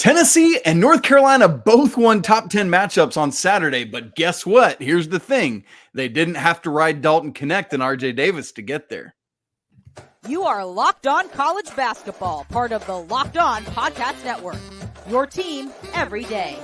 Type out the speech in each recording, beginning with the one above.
Tennessee and North Carolina both won top 10 matchups on Saturday, but guess what? Here's the thing. They didn't have to ride Dalton, Knecht, and RJ Davis to get there. You are Locked On College Basketball, part of the Locked On Podcast Network. Your team every day.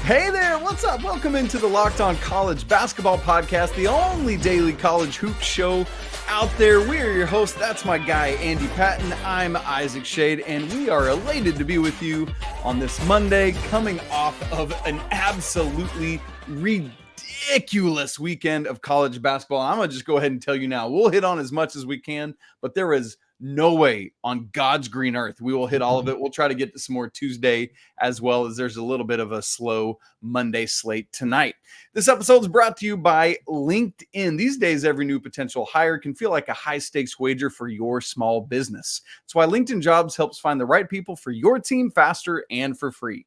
Hey there, what's up? Welcome into the Locked On College Basketball Podcast, the only daily college hoop show out there. We are your hosts. That's my guy, Andy Patton. I'm Isaac Shade, and we are elated to be with you on this Monday, coming off of an absolutely ridiculous weekend of college basketball. I'm going to just go ahead and tell you now, we'll hit on as much as we can, but there is no way on God's green earth we will hit all of it. We'll try to get to some more Tuesday, as well as there's a little bit of a slow Monday slate tonight. This episode is brought to you by LinkedIn. These days, every new potential hire can feel like a high-stakes wager for your small business. That's why LinkedIn Jobs helps find the right people for your team faster and for free.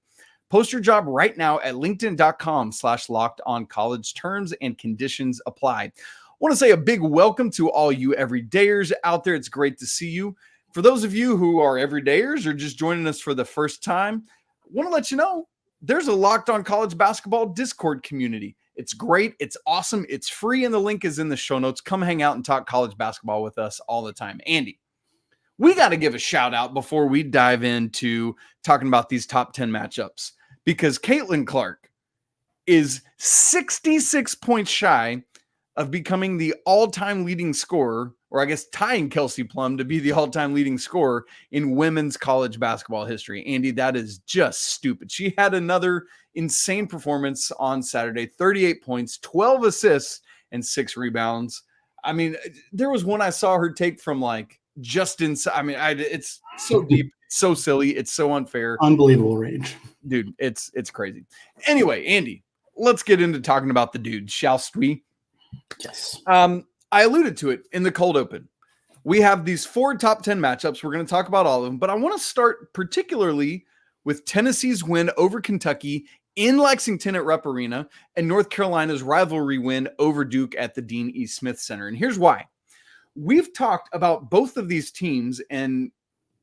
Post your job right now at linkedin.com/lockedoncollege. Terms and conditions apply. I want to say a big welcome to all you everydayers out there. It's great to see you. For those of you who are everydayers or just joining us for the first time, I want to let you know there's a Locked On College Basketball Discord community. It's great. It's awesome. It's free, and the link is in the show notes. Come hang out and talk college basketball with us all the time. Andy, we got to give a shout out before we dive into talking about these top 10 matchups, because Caitlin Clark is 66 points shy of becoming the all-time leading scorer, or I guess tying Kelsey Plum to be the all-time leading scorer in women's college basketball history. Andy, that is just stupid. She had another insane performance on Saturday, 38 points, 12 assists, and 6 rebounds. I mean, there was one I saw her take from like just inside. I mean, it's so deep, it's so silly, it's so unfair. Unbelievable range. Dude, it's crazy. Anyway, Andy, let's get into talking about the dude, shall we? Yes. I alluded to it in the cold open. We have these 4 top 10 matchups. We're going to talk about all of them, but I want to start particularly with Tennessee's win over Kentucky in Lexington at Rupp Arena and North Carolina's rivalry win over Duke at the Dean E. Smith Center. And here's why. We've talked about both of these teams, and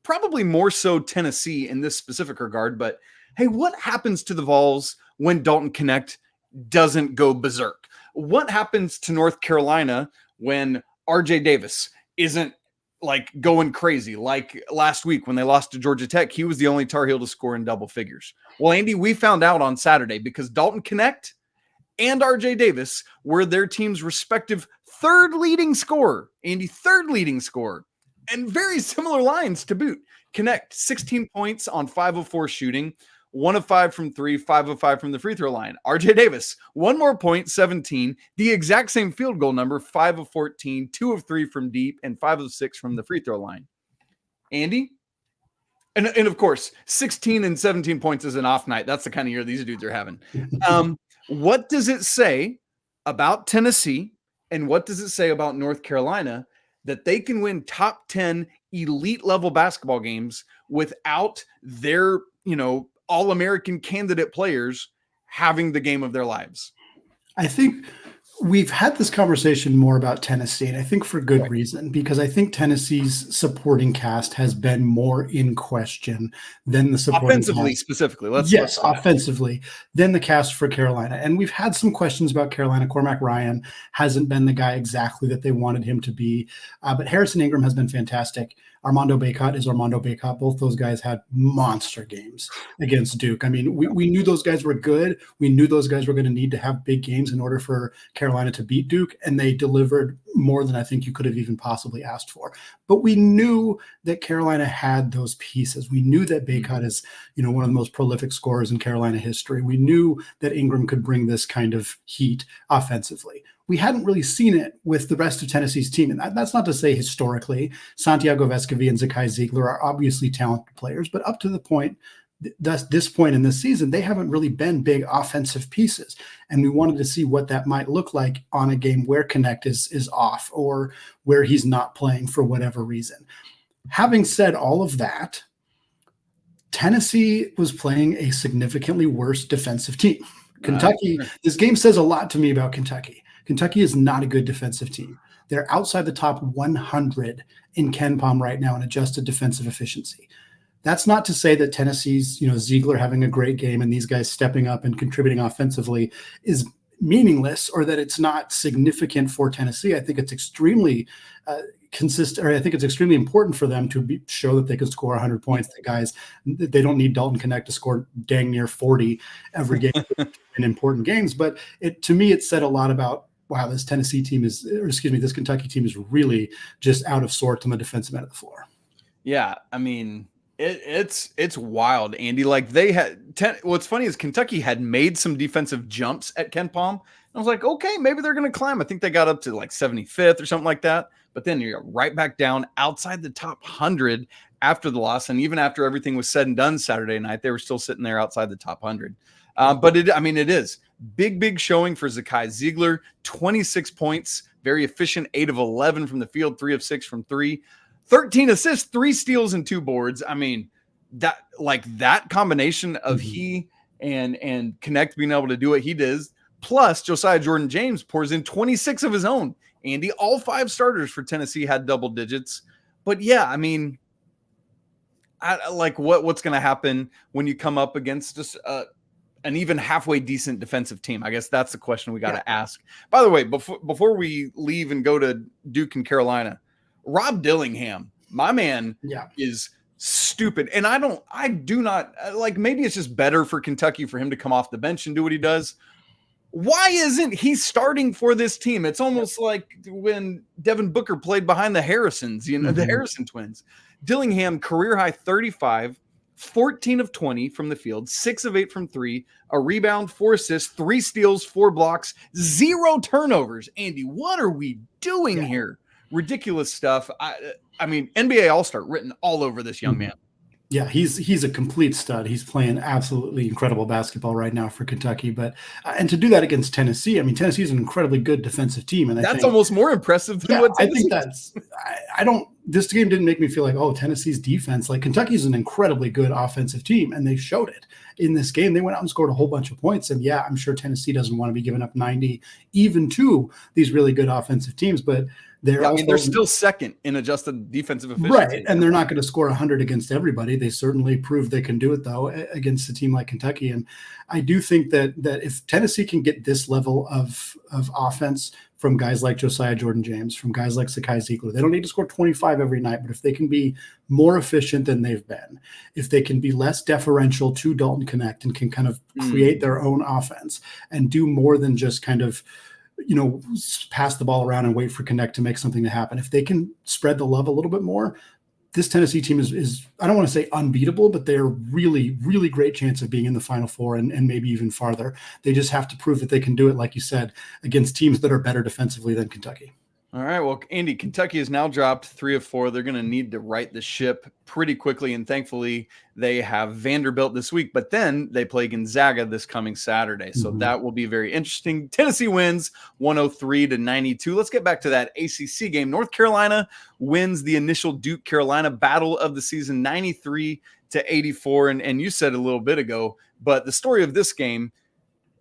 probably more so Tennessee in this specific regard, but hey, what happens to the Vols when Dalton Knecht doesn't go berserk? What happens to North Carolina when RJ Davis isn't like going crazy? Like last week when they lost to Georgia Tech, he was the only Tar Heel to score in double figures. Well, Andy, we found out on Saturday because Dalton Knecht and RJ Davis were their team's respective third leading scorer. Andy, third leading scorer, and very similar lines to boot. Knecht, 16 points on 5 of 4 shooting, 1 of 5 from 3, 5 of 5 from the free throw line. RJ Davis, 1 more point, 17, the exact same field goal number, 5 of 14, 2 of 3 from deep, and 5 of 6 from the free throw line. Andy? And of course, 16 and 17 points is an off night. That's the kind of year these dudes are having. What does it say about Tennessee, and what does it say about North Carolina that they can win top 10 elite level basketball games without their, all-American candidate players having the game of their lives? I think we've had this conversation more about Tennessee, and I think for good reason, because I think Tennessee's supporting cast has been more in question than the supporting offensively cast. Specifically. Offensively than the cast for Carolina. And we've had some questions about Carolina. Cormac Ryan hasn't been the guy exactly that they wanted him to be, but Harrison Ingram has been fantastic. Armando Bacot is Armando Bacot. Both those guys had monster games against Duke. I mean, we knew those guys were good. We knew those guys were going to need to have big games in order for Carolina to beat Duke, and they delivered more than I think you could have even possibly asked for. But we knew that Carolina had those pieces. We knew that Bacot is, one of the most prolific scorers in Carolina history. We knew that Ingram could bring this kind of heat offensively. We hadn't really seen it with the rest of Tennessee's team. And that's not to say historically, Santiago Vescovi and Zakai Ziegler are obviously talented players, but up to the point, this point in this season, they haven't really been big offensive pieces. And we wanted to see what that might look like on a game where Knecht is off or where he's not playing for whatever reason. Having said all of that, Tennessee was playing a significantly worse defensive team. Kentucky, this game says a lot to me about Kentucky. Kentucky is not a good defensive team. They're outside the top 100 in KenPom right now in adjusted defensive efficiency. That's not to say that Tennessee's, Ziegler having a great game and these guys stepping up and contributing offensively is meaningless, or that it's not significant for Tennessee. I think it's extremely consistent, or I think it's extremely important for them to show that they can score 100 points. The guys, they don't need Dalton Knecht to score dang near 40 every game in important games. But to me, it said a lot about, wow, this Kentucky team is really just out of sorts on the defensive end of the floor. Yeah, I mean, it's wild, Andy. Like they had what's funny is Kentucky had made some defensive jumps at Ken Palm. I was like, okay, maybe they're going to climb. I think they got up to like 75th or something like that. But then you're right back down outside the top 100 after the loss. And even after everything was said and done Saturday night, they were still sitting there outside the top 100. But it is big showing for Zakai Ziegler, 26 points, very efficient, 8 of 11 from the field, 3 of 6 from 3, 13 assists, 3 steals and 2 boards. I mean, that combination of he and Knecht being able to do what he does, plus Josiah Jordan-James pours in 26 of his own. Andy, all 5 starters for Tennessee had double digits. But yeah, I mean, what's going to happen when you come up against just an even halfway decent defensive team? I guess that's the question we got to ask. By the way, before we leave and go to Duke and Carolina, Rob Dillingham, my man, is stupid. And I do not like, maybe it's just better for Kentucky for him to come off the bench and do what he does. Why isn't he starting for this team? It's almost like when Devin Booker played behind the Harrisons, the Harrison twins. Dillingham, career high 35, 14 of 20 from the field, 6 of 8 from 3, a rebound, 4 assists, 3 steals, 4 blocks, 0 turnovers. Andy, what are we doing here? Ridiculous stuff. I mean, NBA All-Star written all over this young man. Yeah, he's a complete stud. He's playing absolutely incredible basketball right now for Kentucky. But and to do that against Tennessee, I mean, Tennessee is an incredibly good defensive team, and that's almost more impressive than what Tennessee. I think I don't. This game didn't make me feel like, oh, Tennessee's defense. Like, Kentucky's an incredibly good offensive team, and they showed it in this game. They went out and scored a whole bunch of points. And yeah, I'm sure Tennessee doesn't want to be giving up 90 even to these really good offensive teams, but they're still second in adjusted defensive efficiency. Right, and they're not going to score 100 against everybody. They certainly proved they can do it, though, against a team like Kentucky. And I do think that if Tennessee can get this level of offense from guys like Josiah Jordan-James, from guys like Zakai Ziegler, they don't need to score 25 every night, but if they can be more efficient than they've been, if they can be less deferential to Dalton Knecht and can kind of create their own offense and do more than just kind of pass the ball around and wait for Knecht to make something to happen. If they can spread the love a little bit more, this Tennessee team is I don't want to say unbeatable, but they're really, really great chance of being in the Final Four and maybe even farther. They just have to prove that they can do it, like you said, against teams that are better defensively than Kentucky. All right. Well, Andy, Kentucky has now dropped 3 of 4. They're going to need to right the ship pretty quickly. And thankfully, they have Vanderbilt this week, but then they play Gonzaga this coming Saturday. So that will be very interesting. Tennessee wins 103-92. Let's get back to that ACC game. North Carolina wins the initial Duke Carolina battle of the season, 93-84. And you said a little bit ago, but the story of this game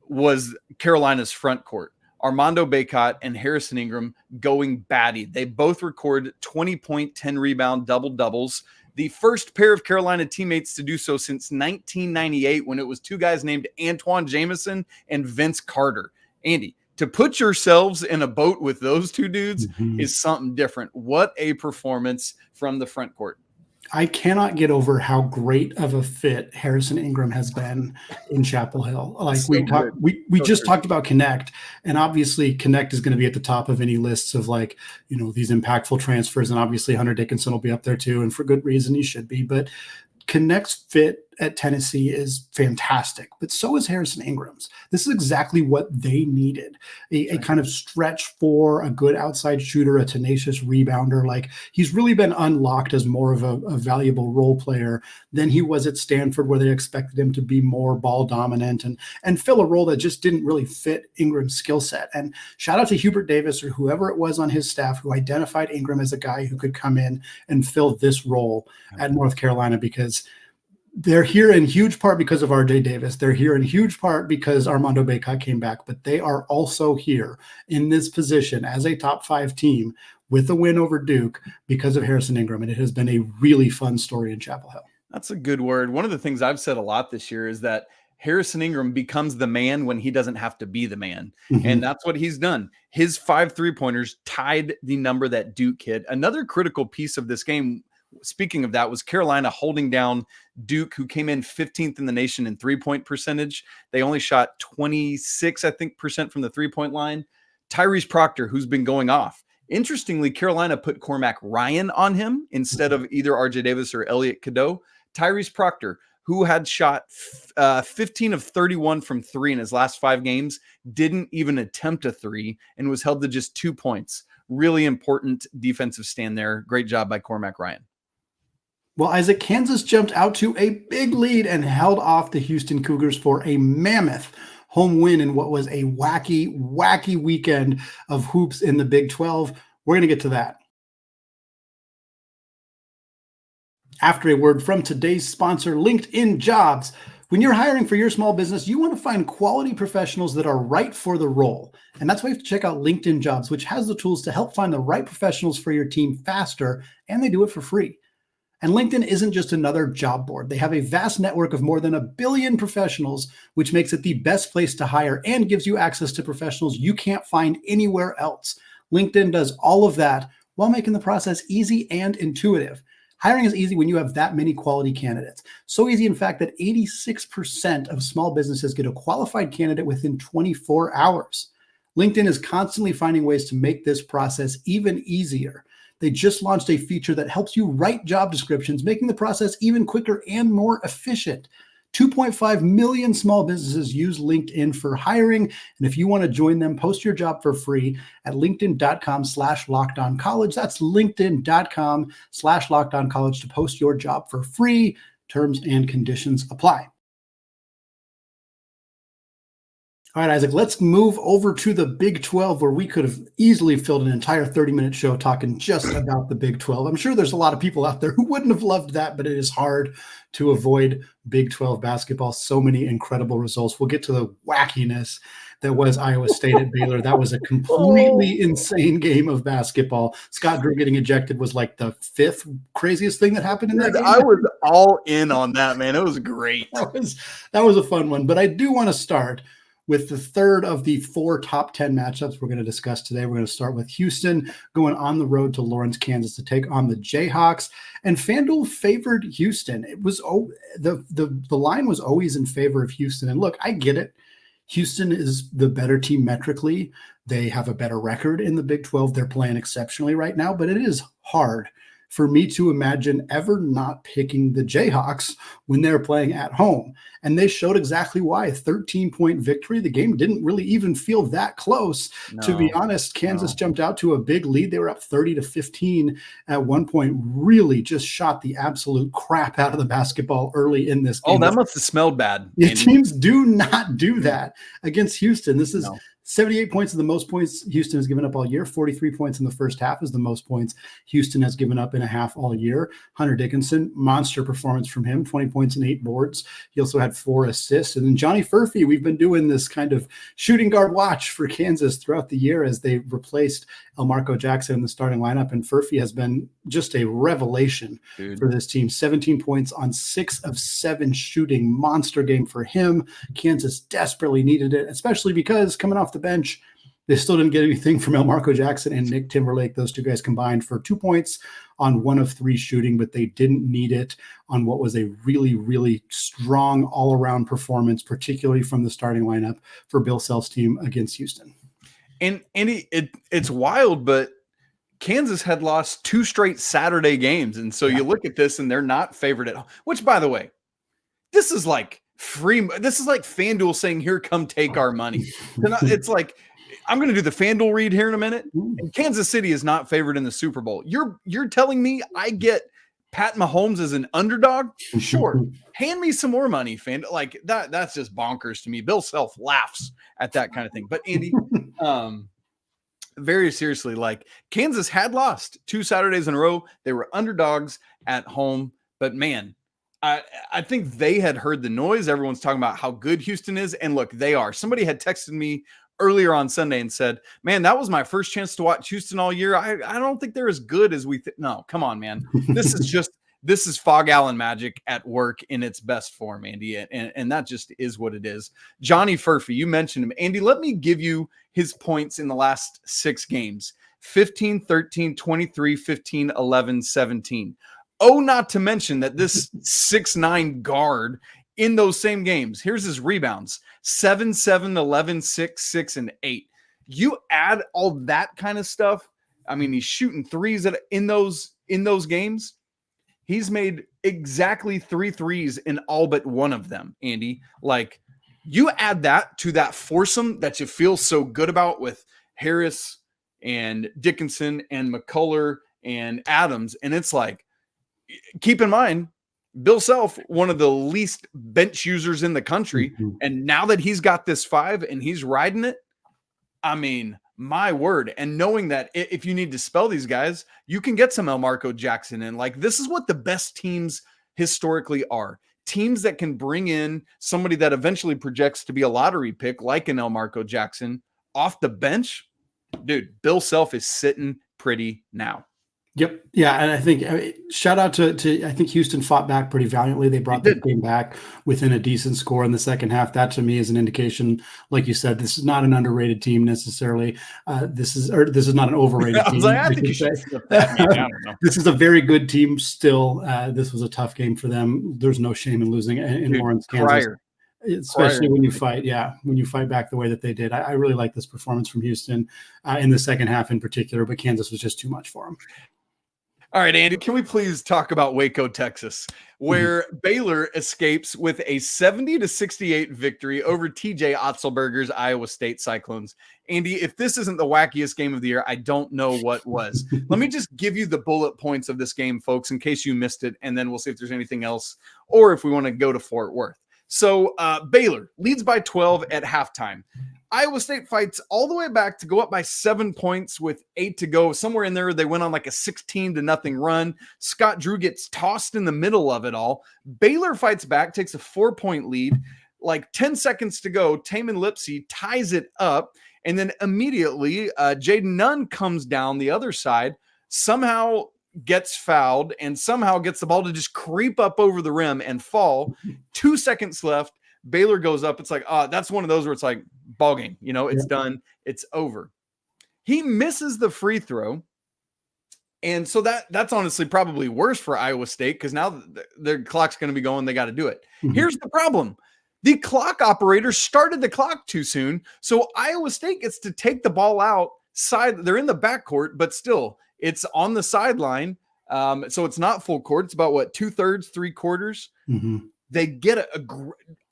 was Carolina's front court. Armando Bacot and Harrison Ingram going batty. They both record 20-point, 10-rebound double-doubles. The first pair of Carolina teammates to do so since 1998, when it was 2 guys named Antoine Jamison and Vince Carter. Andy, to put yourselves in a boat with those 2 dudes is something different. What a performance from the front court. I cannot get over how great of a fit Harrison Ingram has been in Chapel Hill. Like we talked about Knecht, and obviously Knecht is going to be at the top of any lists of these impactful transfers, and obviously Hunter Dickinson will be up there too, and for good reason he should be. But Knecht's fit at Tennessee is fantastic, but so is Harrison Ingram's. This is exactly what they needed. A kind of stretch for a good outside shooter, a tenacious rebounder. Like, he's really been unlocked as more of a valuable role player than he was at Stanford, where they expected him to be more ball dominant and fill a role that just didn't really fit Ingram's skill set. And shout out to Hubert Davis or whoever it was on his staff who identified Ingram as a guy who could come in and fill this role at North Carolina, because they're here in huge part because of RJ Davis. They're here in huge part because Armando Bacot came back, but they are also here in this position as a top 5 team with a win over Duke because of Harrison Ingram. And it has been a really fun story in Chapel Hill. That's a good word. One of the things I've said a lot this year is that Harrison Ingram becomes the man when he doesn't have to be the man. And that's what he's done. His 5 3-pointers tied the number that Duke hit. Another critical piece of this game, speaking of that, was Carolina holding down Duke, who came in 15th in the nation in 3-point percentage. They only shot 26, I think, percent from the 3-point line. Tyrese Proctor, who's been going off. Interestingly, Carolina put Cormac Ryan on him instead of either RJ Davis or Elliot Cadeau. Tyrese Proctor, who had shot 15 of 31 from 3 in his last 5 games, didn't even attempt a 3 and was held to just 2 points. Really important defensive stand there. Great job by Cormac Ryan. Well, Isaac, Kansas jumped out to a big lead and held off the Houston Cougars for a mammoth home win in what was a wacky weekend of hoops in the Big 12. We're going to get to that after a word from today's sponsor, LinkedIn Jobs. When you're hiring for your small business, you want to find quality professionals that are right for the role. And that's why you have to check out LinkedIn Jobs, which has the tools to help find the right professionals for your team faster, and they do it for free. And LinkedIn isn't just another job board. They have a vast network of more than 1 billion professionals, which makes it the best place to hire and gives you access to professionals you can't find anywhere else. LinkedIn does all of that while making the process easy and intuitive. Hiring is easy when you have that many quality candidates. So easy, in fact, that 86% of small businesses get a qualified candidate within 24 hours. LinkedIn is constantly finding ways to make this process even easier. They just launched a feature that helps you write job descriptions, making the process even quicker and more efficient. 2.5 million small businesses use LinkedIn for hiring. And if you want to join them, post your job for free at linkedin.com/lockedoncollege. That's linkedin.com/lockedoncollege to post your job for free. Terms and conditions apply. All right, Isaac, let's move over to the Big 12, where we could have easily filled an entire 30-minute show talking just about the Big 12. I'm sure there's a lot of people out there who wouldn't have loved that, but it is hard to avoid Big 12 basketball. So many incredible results. We'll get to the wackiness that was Iowa State at Baylor. That was a completely insane game of basketball. Scott Drew getting ejected was like the 5th craziest thing that happened in that game. I was all in on that, man. It was great. That was a fun one. But I do want to start with the third of the 4 top 10 matchups we're going to discuss today. We're going to start with Houston going on the road to Lawrence, Kansas to take on the Jayhawks. And FanDuel favored Houston. It was the line was always in favor of Houston. And look, I get it. Houston is the better team metrically. They have a better record in the Big 12. They're playing exceptionally right now, but it is hard for me to imagine ever not picking the Jayhawks when they're playing at home. And they showed exactly why. A 13-point victory. The game didn't really even feel that close. No, to be honest, Kansas jumped out to a big lead. They were up 30-15 at one point, really just shot the absolute crap out of the basketball early in this game. Oh, that must have smelled bad. Yeah, teams do not do that against Houston. This is 78 points is the most points Houston has given up all year. 43 points in the first half is the most points Houston has given up in a half all year. Hunter Dickinson, monster performance from him, 20 points and 8 boards. He also had 4 assists. And then Johnny Furphy, we've been doing this kind of shooting guard watch for Kansas throughout the year as they replaced Elmarco Jackson in the starting lineup. And Furphy has been just a revelation for this team. 17 points on 6 of 7 shooting. Monster game for him. Kansas desperately needed it, especially because coming off the bench, they still didn't get anything from Elmarco Jackson and Nick Timberlake. Those two guys combined for 2 points on 1 of 3 shooting, but they didn't need it on what was a really, really strong all-around performance, particularly from the starting lineup for Bill Self's team against Houston. And it's wild, but Kansas had lost 2 straight Saturday games. And so you look at this and they're not favored at home, which, by the way, this is like free. This is like FanDuel saying, here, come take our money. It's like, I'm going to do the FanDuel read here in a minute. And Kansas City is not favored in the Super Bowl. You're telling me I get Pat Mahomes as an underdog? Sure. Hand me some more money, FanDuel. Like that's just bonkers to me. Bill Self laughs at that kind of thing. But Andy, very seriously, like Kansas had lost 2 Saturdays in a row. They were underdogs at home, but man, I think they had heard the noise. Everyone's talking about how good Houston is. And look, they are. Somebody had texted me earlier on Sunday and said, man, that was my first chance to watch Houston all year. I don't think they're as good as we think. No, come on, man. This is just this is Fog Allen magic at work in its best form, Andy. And that just is what it is. Johnny Furphy, you mentioned him. Andy, let me give you his points in the last 6 games. 15, 13, 23, 15, 11, 17. Oh, not to mention that this 6'9" guard in those same games, here's his rebounds: 7, 7, 11, 6, 6, and 8. You add all that kind of stuff. I mean, he's shooting threes in those games. He's made exactly 3 threes in all but one of them, Andy. Like, you add that to that foursome that you feel so good about with Harris and Dickinson and McCullough and Adams, and it's like, keep in mind, Bill Self, one of the least bench users in the country, and now that he's got this 5 and he's riding it, I mean, my word. And knowing that if you need to spell these guys, you can get some Elmarco Jackson in. Like, this is what the best teams historically are. Teams that can bring in somebody that eventually projects to be a lottery pick, like an Elmarco Jackson, off the bench. Dude, Bill Self is sitting pretty now. Yep. Yeah. And I think shout out to I think Houston fought back pretty valiantly. They brought the game back within a decent score in the second half. That to me is an indication, like you said, this is not an underrated team necessarily. This is not an overrated team. I think you should flip that. I don't know. This is a very good team still. This was a tough game for them. There's no shame in losing in Lawrence, Kansas. Especially when you fight back the way that they did. I really like this performance from Houston in the second half in particular, but Kansas was just too much for them. All right, Andy, can we please talk about Waco, Texas, where Baylor escapes with a 70-68 victory over TJ Otzelberger's Iowa State Cyclones. Andy, if this isn't the wackiest game of the year, I don't know what was. Let me just give you the bullet points of this game, folks, in case you missed it, and then we'll see if there's anything else or if we want to go to Fort Worth. So Baylor leads by 12 at halftime. Iowa State fights all the way back to go up by 7 points with 8 to go. Somewhere in there, they went on like a 16-0 run. Scott Drew gets tossed in the middle of it all. Baylor fights back, takes a 4-point lead. Like 10 seconds to go, Taman Lipsey ties it up. And then immediately, Jaden Nunn comes down the other side, somehow gets fouled, and somehow gets the ball to just creep up over the rim and fall. 2 seconds left. Baylor goes up. It's like, that's one of those where it's like, ball game, it's done. It's over. He misses the free throw. And so that's honestly probably worse for Iowa State, because now their clock's going to be going. They got to do it. Here's the problem. The clock operator started the clock too soon. So Iowa State gets to take the ball outside. They're in the backcourt, but still it's on the sideline. So it's not full court. It's about 2/3, 3/4. They get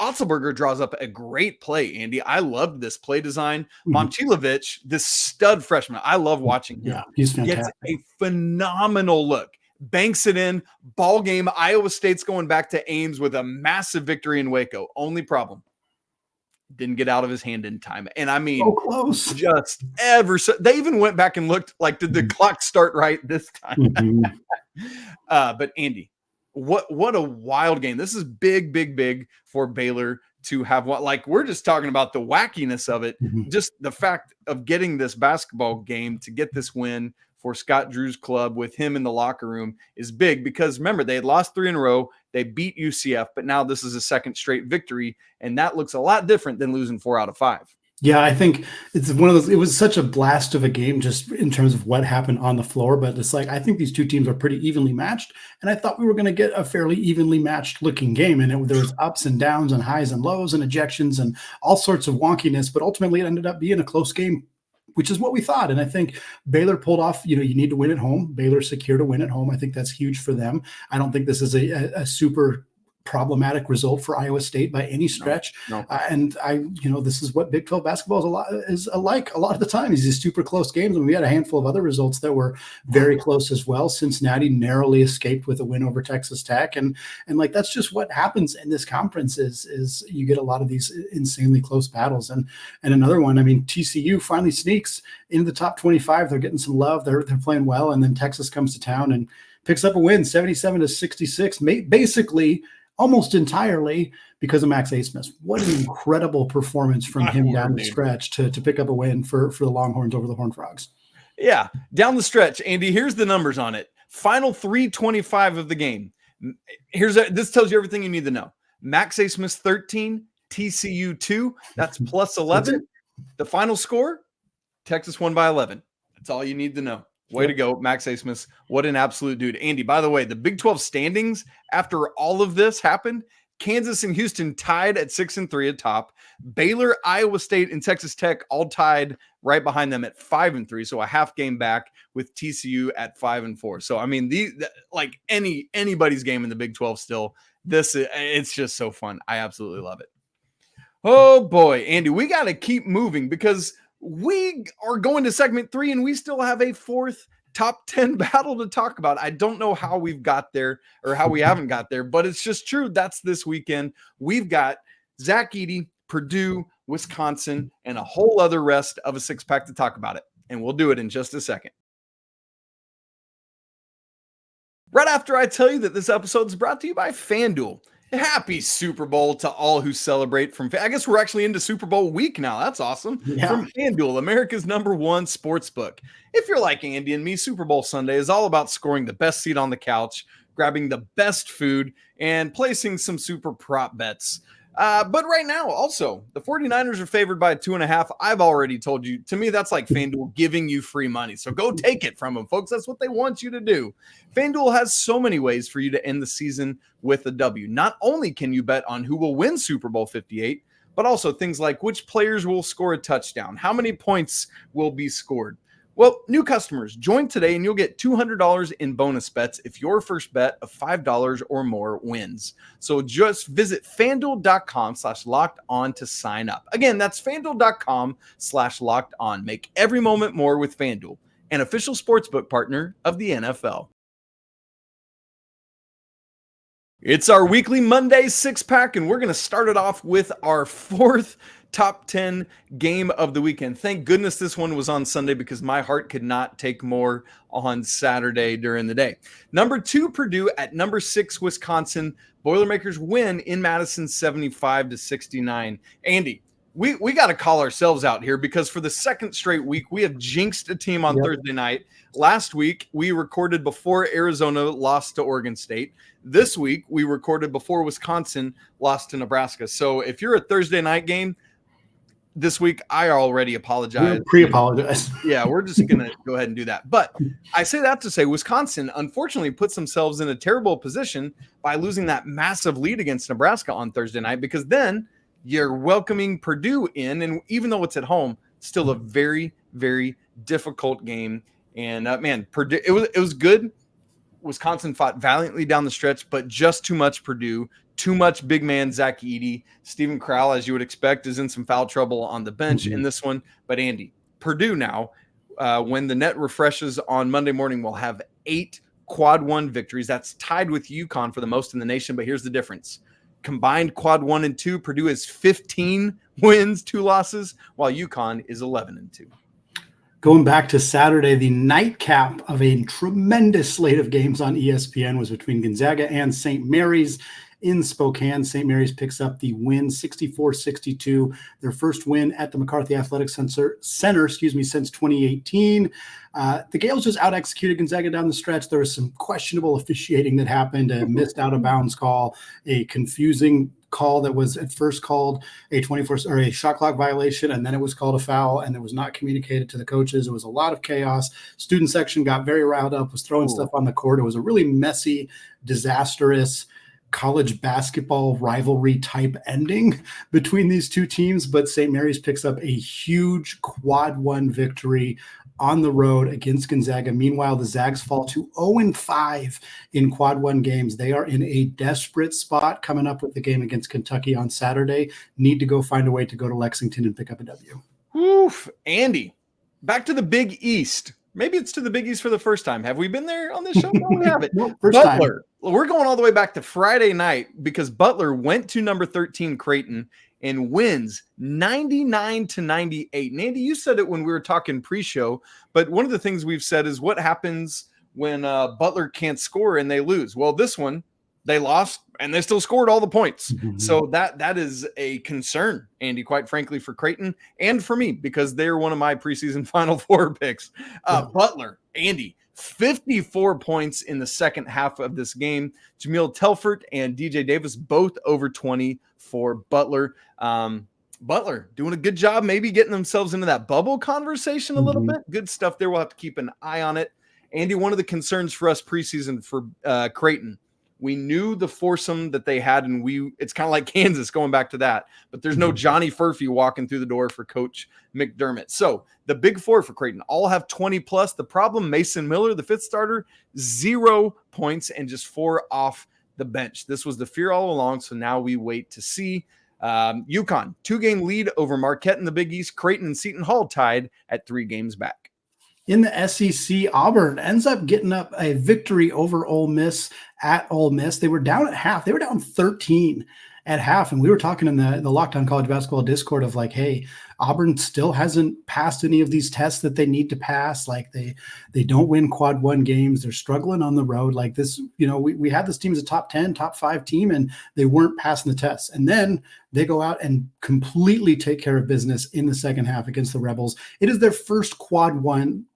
Otzelberger draws up a great play, Andy. I loved this play design. Momcilovic, this stud freshman, I love watching him. Yeah, he's fantastic. Gets a phenomenal look. Banks it in. Ball game. Iowa State's going back to Ames with a massive victory in Waco. Only problem, didn't get out of his hand in time. And I mean, so close. Just ever so. They even went back and looked like, did the clock start right this time? But Andy, what a wild game. This is big for Baylor to have what, like, we're just talking about the wackiness of it. Just the fact of getting this basketball game to get this win for Scott Drew's club with him in the locker room is big, because remember, they had lost 3 in a row. They beat UCF, but now this is a second straight victory. And that looks a lot different than losing 4 out of 5. Yeah, I think it's one of those. It was such a blast of a game just in terms of what happened on the floor. But it's like, I think these two teams are pretty evenly matched. And I thought we were going to get a fairly evenly matched looking game. And there was ups and downs and highs and lows and ejections and all sorts of wonkiness. But ultimately, it ended up being a close game, which is what we thought. And I think Baylor pulled off, you need to win at home. Baylor secured a win at home. I think that's huge for them. I don't think this is a super problematic result for Iowa State by any stretch. No. And this is what Big 12 basketball is like a lot of the time, is these super close games. And we had a handful of other results that were very close as well. Cincinnati narrowly escaped with a win over Texas Tech. And like, that's just what happens in this conference is you get a lot of these insanely close battles. And another one, I mean, TCU finally sneaks into the top 25. They're getting some love. They're playing well. And then Texas comes to town and picks up a win, 77-66, basically almost entirely because of Max Abmas. What an incredible performance from him down the stretch to pick up a win for the Longhorns over the Horned Frogs. Yeah, down the stretch. Andy, here's the numbers on it. Final 3:25 of the game. This tells you everything you need to know. Max Abmas 13, TCU 2. That's plus 11. The final score, Texas won by 11. That's all you need to know. Way to go, Max Abmas. What an absolute dude. Andy, by the way, the Big 12 standings after all of this happened, Kansas and Houston tied at 6-3 atop. Baylor, Iowa State, and Texas Tech all tied right behind them at 5-3. So a half game back with TCU at 5-4. So I mean, like anybody's game in the Big 12 still. It's just so fun. I absolutely love it. Oh boy, Andy, we got to keep moving because we are going to segment 3 and we still have a fourth top 10 battle to talk about. I don't know how we've got there or how we haven't got there, but it's just true. That's this weekend. We've got Zach Edey, Purdue, Wisconsin, and a whole other rest of a 6-pack to talk about it. And we'll do it in just a second. Right after I tell you that this episode is brought to you by FanDuel. Happy Super Bowl to all who celebrate I guess we're actually into Super Bowl week now. That's awesome. Yeah. From FanDuel, America's #1 sports book. If you're like Andy and me, Super Bowl Sunday is all about scoring the best seat on the couch, grabbing the best food, and placing some super prop bets. But right now, also, the 49ers are favored by 2.5. I've already told you, to me, that's like FanDuel giving you free money. So go take it from them, folks. That's what they want you to do. FanDuel has so many ways for you to end the season with a W. Not only can you bet on who will win Super Bowl 58, but also things like which players will score a touchdown, how many points will be scored. Well, new customers, join today and you'll get $200 in bonus bets if your first bet of $5 or more wins. So just visit FanDuel.com/locked-on to sign up. Again, that's FanDuel.com/locked-on. Make every moment more with FanDuel, an official sportsbook partner of the NFL. It's our weekly Monday 6-pack, and we're going to start it off with our fourth top 10 game of the weekend. Thank goodness this one was on Sunday because my heart could not take more on Saturday during the day. Number 2, Purdue at number 6, Wisconsin. Boilermakers win in Madison 75-69. Andy, we got to call ourselves out here because for the second straight week, we have jinxed a team on Thursday night. Last week, we recorded before Arizona lost to Oregon State. This week, we recorded before Wisconsin lost to Nebraska. So if you're a Thursday night game, this week, I already apologize. We'll pre-apologize. Yeah, we're just going to go ahead and do that. But I say that to say Wisconsin, unfortunately, puts themselves in a terrible position by losing that massive lead against Nebraska on Thursday night because then you're welcoming Purdue in. And even though it's at home, still a very, very difficult game. And, man, Purdue, it was good. Wisconsin fought valiantly down the stretch, but just too much Purdue. Too much big man Zach Edey. Stephen Crowell, as you would expect, is in some foul trouble on the bench in this one. But Andy, Purdue now, when the net refreshes on Monday morning, will have 8 quad 1 victories. That's tied with UConn for the most in the nation. But here's the difference. Combined quad 1 and 2, Purdue is 15 wins, 2 losses, while UConn is 11-2. Going back to Saturday, the nightcap of a tremendous slate of games on ESPN was between Gonzaga and St. Mary's in Spokane. St. Mary's picks up the win 64-62, their first win at the McCarthy Athletic Center, since 2018. The Gales just out-executed Gonzaga down the stretch. There was some questionable officiating that happened, a missed out-of-bounds call, a confusing call that was at first called a 24 or a shot clock violation, and then it was called a foul, and it was not communicated to the coaches. It was a lot of chaos. Student section got very riled up, was throwing stuff on the court. It was a really messy, disastrous college basketball rivalry type ending between these two teams, but St. Mary's picks up a huge quad 1 victory on the road against Gonzaga. Meanwhile, the Zags fall to 0-5 in quad 1 games. They are in a desperate spot coming up with the game against Kentucky on Saturday. Need to go find a way to go to Lexington and pick up a W. Oof, Andy, back to the Big East. Maybe it's to the Big East for the first time. Have we been there on this show? No, we haven't. First Butler. time. We're going all the way back to Friday night because Butler went to number 13 Creighton and wins 99-98. And Andy, you said it when we were talking pre-show, but one of the things we've said is what happens when Butler can't score and they lose. Well, this one, they lost and they still scored all the points. So that is a concern, Andy, quite frankly, for Creighton and for me, because they're one of my preseason Final Four picks. Butler, Andy, 54 points in the second half of this game. Jameel Telfort and DJ Davis both over 20 for Butler. Butler doing a good job, maybe getting themselves into that bubble conversation a little bit. Good stuff there. We'll have to keep an eye on it. Andy, one of the concerns for us preseason for Creighton, we knew the foursome that they had, and it's kind of like Kansas going back to that, but there's no Johnny Furphy walking through the door for Coach McDermott. So the big four for Creighton all have 20 plus. The problem, Mason Miller, the fifth starter, 0 points and just 4 off the bench. This was the fear all along, so now we wait to see. UConn, 2-game lead over Marquette in the Big East. Creighton and Seton Hall tied at 3 games back. In the SEC, Auburn ends up getting up a victory over Ole Miss at Ole Miss. They were down at half. They were down 13 at half. And we were talking in the Locked On College Basketball Discord of like, hey, Auburn still hasn't passed any of these tests that they need to pass. Like they don't win quad 1 games. They're struggling on the road. Like this, we had this team as a top 10, top 5 team, and they weren't passing the tests. And then they go out and completely take care of business in the second half against the Rebels. It is their first quad one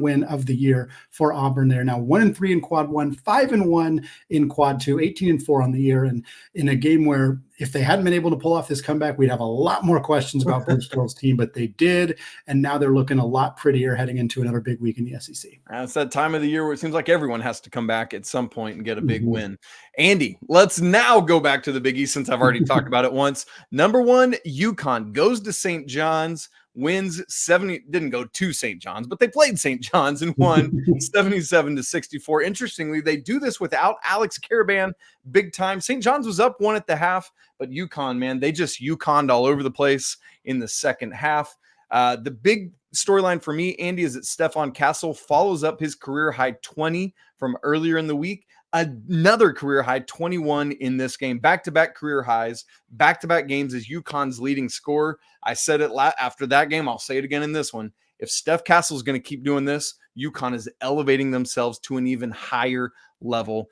win of the year for Auburn. They're now 1-3 in quad 1, 5-1 in quad 2, 18-4 on the year. And in a game where if they hadn't been able to pull off this comeback, we'd have a lot more questions about Bruce Pearl's team, but they did. And now they're looking a lot prettier heading into another big week in the SEC. It's that time of the year where it seems like everyone has to come back at some point and get a big win. Andy, let's now go back to the Big East since I've already talked about it once. Number 1, UConn goes to St. John's, wins 70, didn't go to St. John's, but they played St. John's and won 77-64. Interestingly, they do this without Alex Caravan big time. St. John's was up 1 at the half, but UConn, man, they just UConned all over the place in the second half. The big storyline for me, Andy, is that Stephon Castle follows up his career high 20 from earlier in the week. Another career high 21 in this game. Back-to-back career highs, back-to-back games as UConn's leading scorer. I said it after that game. I'll say it again in this one. If Steph Castle is going to keep doing this, UConn is elevating themselves to an even higher level.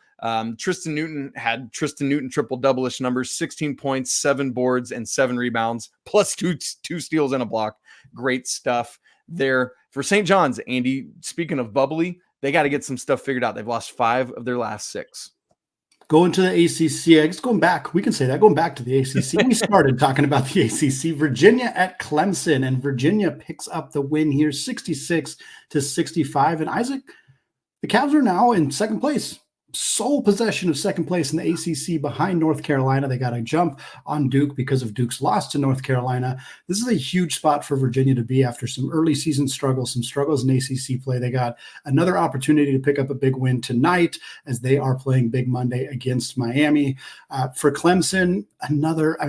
Tristan Newton had triple-double-ish numbers, 16 points, 7 boards, and 7 rebounds, plus two steals and a block. Great stuff there. For St. John's, Andy, speaking of bubbly, they got to get some stuff figured out. They've lost 5 of their last 6. Going to the ACC, I guess going back, we can say that, going back to the ACC. We started talking about the ACC. Virginia at Clemson, and Virginia picks up the win here, 66-65. And Isaac, the Cavs are now in second place. Sole possession of second place in the ACC behind North Carolina. They got a jump on Duke because of Duke's loss to North Carolina. This is a huge spot for Virginia to be after some early season struggles, some struggles in ACC play. They got another opportunity to pick up a big win tonight as they are playing Big Monday against Miami. For Clemson,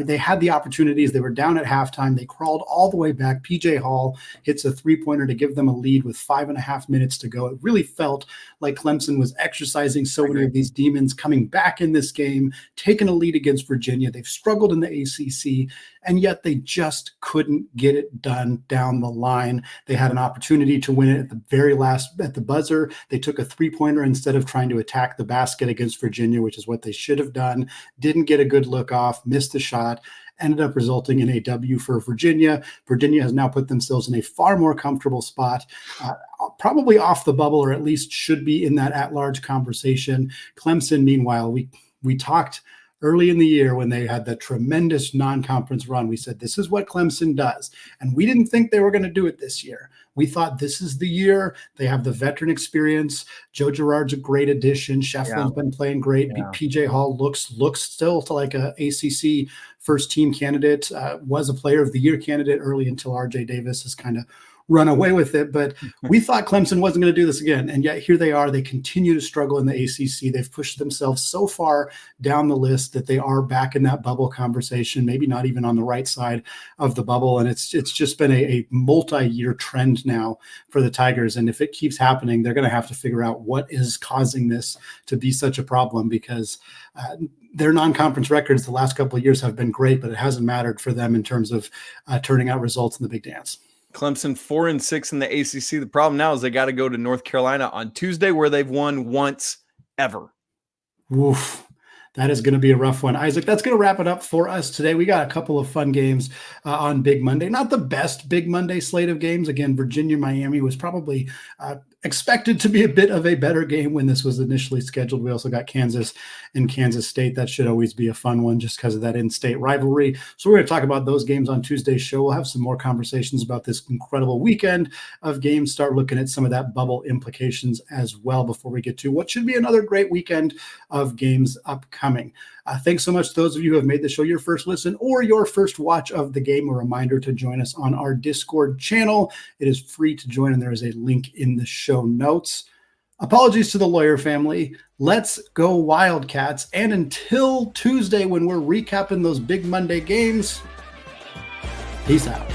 they had the opportunities. They were down at halftime. They crawled all the way back. PJ Hall hits a 3-pointer to give them a lead with 5.5 minutes to go. It really felt like Clemson was exercising so many of these demons, coming back in this game, taking a lead against Virginia. They've struggled in the ACC, and yet they just couldn't get it done down the line. They had an opportunity to win it at the very last, at the buzzer. They took a 3-pointer instead of trying to attack the basket against Virginia, which is what they should have done. Didn't get a good look off, missed the shot, ended up resulting in a W for Virginia. Virginia has now put themselves in a far more comfortable spot, probably off the bubble, or at least should be in that at-large conversation. Clemson, meanwhile, we talked early in the year when they had the tremendous non-conference run. We said, this is what Clemson does. And we didn't think they were going to do it this year. We thought this is the year. They have the veteran experience. Joe Girard's a great addition. Shefflin's been playing great. Yeah. PJ Hall looks still to like a ACC first team candidate, was a player of the year candidate early until RJ Davis has kind of run away with it. But we thought Clemson wasn't going to do this again. And yet here they are. They continue to struggle in the ACC. They've pushed themselves so far down the list that they are back in that bubble conversation, maybe not even on the right side of the bubble. And it's just been a multi-year trend now for the Tigers. And if it keeps happening, they're going to have to figure out what is causing this to be such a problem, because their non-conference records the last couple of years have been great, but it hasn't mattered for them in terms of turning out results in the big dance. Clemson 4-6 in the ACC. The problem now is they got to go to North Carolina on Tuesday, where they've won once ever. Oof. That is going to be a rough one. Isaac, that's going to wrap it up for us today. We got a couple of fun games on Big Monday. Not the best Big Monday slate of games. Again, Virginia, Miami was probably expected to be a bit of a better game when this was initially scheduled. We also got Kansas and Kansas State. That should always be a fun one just because of that in-state rivalry. So we're going to talk about those games on Tuesday's show. We'll have some more conversations about this incredible weekend of games, start looking at some of that bubble implications as well before we get to what should be another great weekend of games upcoming. Thanks so much to those of you who have made the show your first listen or your first watch of the game. A reminder to join us on our Discord channel. It is free to join, and there is a link in the show notes. Apologies to the lawyer family. Let's go Wildcats. And until Tuesday when we're recapping those big Monday games, peace out.